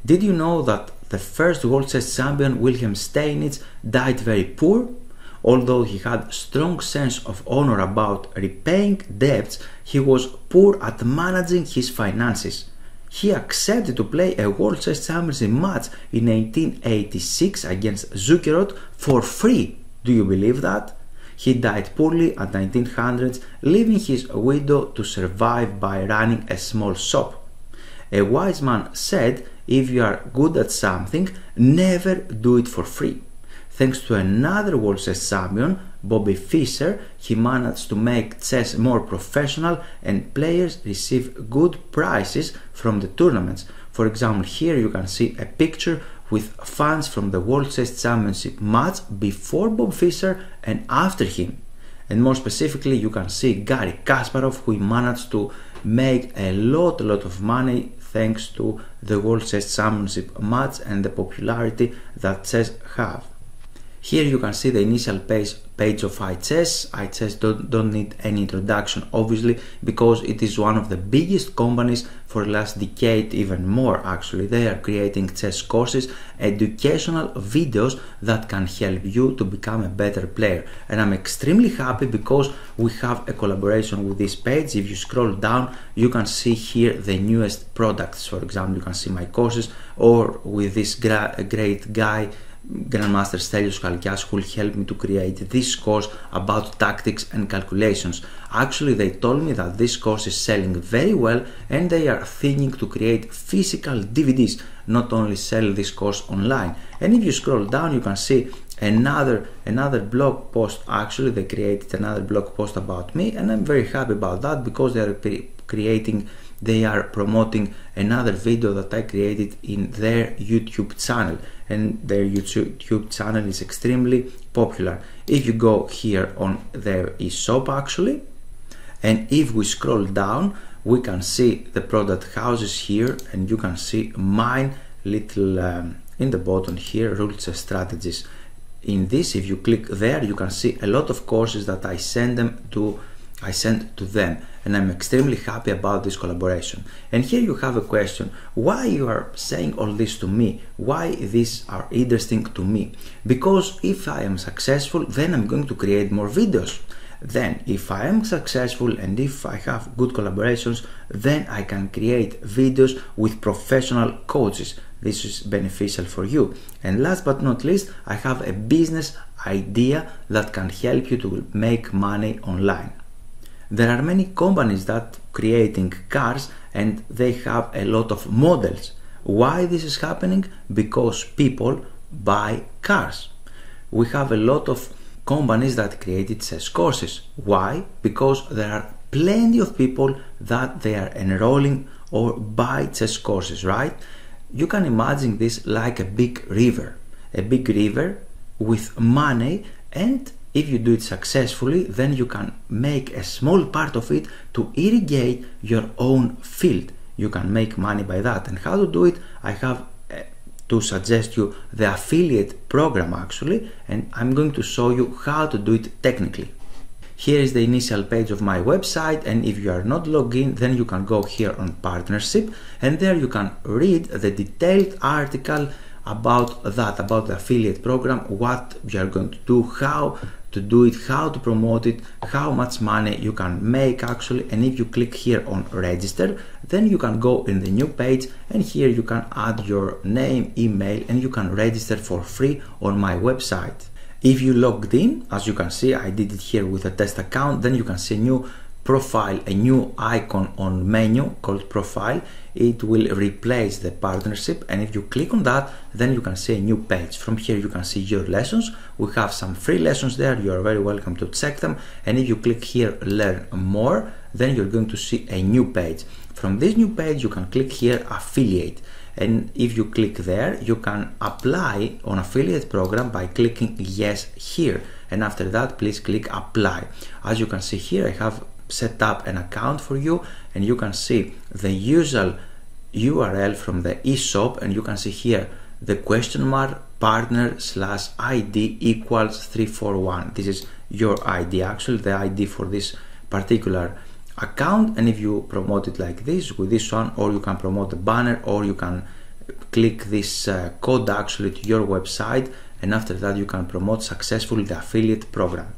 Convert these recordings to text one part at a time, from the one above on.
Did you know that the first world chess champion Wilhelm Steinitz died very poor? Although he had strong sense of honor about repaying debts, he was poor at managing his finances. He accepted to play a World Chess Championship match in 1886 against Zuckerot for free. Do you believe that? He died poorly at 1900s, leaving his widow to survive by running a small shop. A wise man said, if you are good at something, never do it for free. Thanks to another World Chess champion, Bobby Fischer, he managed to make chess more professional and players receive good prizes from the tournaments. For example, here you can see a picture with fans from the World Chess Championship match before Bob Fischer and after him. And more specifically, you can see Garry Kasparov, who managed to make a lot of money thanks to the World Chess Championship match and the popularity that chess have. Here you can see the initial page of iChess. iChess don't need any introduction, obviously, because it is one of the biggest companies for the last decade, even more actually. They are creating chess courses, educational videos that can help you to become a better player. And I'm extremely happy because we have a collaboration with this page. If you scroll down, you can see here the newest products. For example, you can see my courses, or with this great guy, Grandmaster Stelios Chalkias, who will help me to create this course about tactics and calculations. Actually, they told me that this course is selling very well and they are thinking to create physical DVDs, not only sell this course online. And if you scroll down, you can see another blog post. Actually, they created another blog post about me, and I'm very happy about that because they are promoting another video that I created in their YouTube channel, and their YouTube channel is extremely popular. If you go here on their eShop actually, and if we scroll down, we can see the product houses here, and you can see mine little in the bottom here, rules and strategies. In this, if you click there, you can see a lot of courses that I send to them, and I'm extremely happy about this collaboration. And here you have a question: why you are saying all this to me? Why these are interesting to me? Because if I am successful, then I'm going to create more videos. Then if I am successful and if I have good collaborations, then I can create videos with professional coaches. This is beneficial for you. And last but not least, I have a business idea that can help you to make money online. There are many companies that creating cars and they have a lot of models. Why this is happening? Because people buy cars. We have a lot of companies that created chess courses. Why? Because there are plenty of people that they are enrolling or buy chess courses, right? You can imagine this like a big river with money, and if you do it successfully, then you can make a small part of it to irrigate your own field. You can make money by that. And how to do it? I have to suggest you the affiliate program actually, and I'm going to show you how to do it technically. Here is the initial page of my website, and if you are not logged in, then you can go here on partnership, and there you can read the detailed article about that, about the affiliate program, what you are going to do, how to do it, how to promote it, how much money you can make actually. And if you click here on register, then you can go in the new page, and here you can add your name, email, and you can register for free on my website. If you logged in, as you can see, I did it here with a test account, then you can see a new profile, a new icon on menu called profile. It will replace the partnership, and if you click on that, then you can see a new page. From here you can see your lessons. We have some free lessons there. You are very welcome to check them. And if you click here learn more, then you're going to see a new page. From this new page you can click here affiliate, and if you click there, you can apply on affiliate program by clicking yes here, and after that please click apply. As you can see here, I have set up an account for you, and you can see the usual URL from the eShop, and you can see here the question mark partner/ID equals 341. This is your ID, actually the ID for this particular account. And if you promote it like this with this one, or you can promote the banner, or you can click this code actually to your website, and after that you can promote successfully the affiliate program.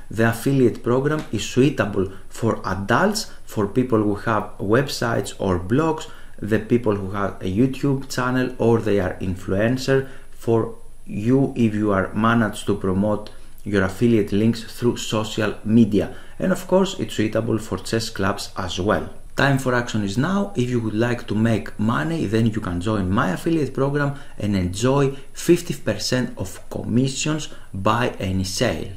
The affiliate program is suitable for adults, for people who have websites or blogs, the people who have a YouTube channel or they are influencer, for you if you are managed to promote your affiliate links through social media, and of course it's suitable for chess clubs as well. Time for action is now. If you would like to make money, then you can join my affiliate program and enjoy 50% of commissions by any sale.